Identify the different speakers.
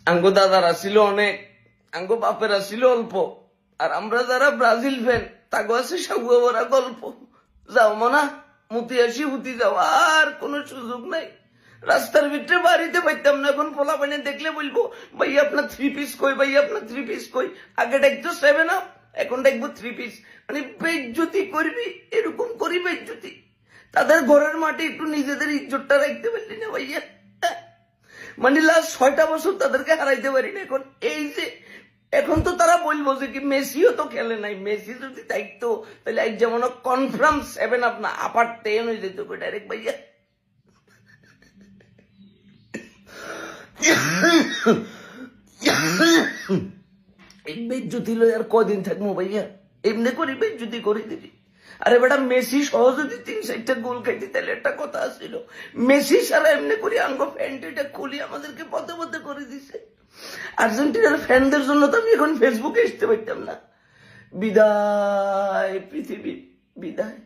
Speaker 1: আঙ্গো দাদারা ছিল অনেক, আঙ্গো বাপেরা ছিল অল্প, আর আমরা যারা ব্রাজিল ফ্যান তাগো আছে সাগুয়া ভরা গল্প। যাও মনা মুতি আসি হুতি যাও, আর কোনো সুযোগ নাই। রাস্তার ভিতরে বাড়িতে পাইতাম না, এখন পোলা পানি দেখলে বলবো ভাই আপনার 3 পিস কই, ভাই আপনার 3 পিস কই। আগে ডাকতো 7 আপ, এখন ডাকবো 3 পিস। মানে বেজ্জতি করবি, এরকম করি বেজ্জতি। তাদের ঘরের মাঠে একটু নিজেদের ইজ্জতটা রাখতে পারলি না ভাইয়া। মানে লাস্ট 6টা বছর তাদেরকে হারাইতে পারি না। এখন এই যে এখন তো তারা বলবো যে কি মেসিও তো খেলে নাই, মেসি যদি থাকতো তাহলে এক যেমন কনফার্ম 7 আপ না আপার 10 হয়ে যেত ডাইরেক্ট ভাইয়া। এই বেজ্জতি লই আর কদিন থাকবো ভাইয়া, এমনি করি বেজ্জতি করে দিবি। আরে বেটা মেসি সহ যদি 3-4টা গোল খাইতি তাহলে একটা কথা ছিল। মেসি সারা এমনি করি আঙ্গ প্যান্টটা খুলি আমাদেরকে পথে পথে করে দিছে। আর্জেন্টিনার ফ্যানদের জন্য তো আমি এখন ফেসবুকে আসতে পারতাম না। বিদায় পৃথিবী, বিদায়।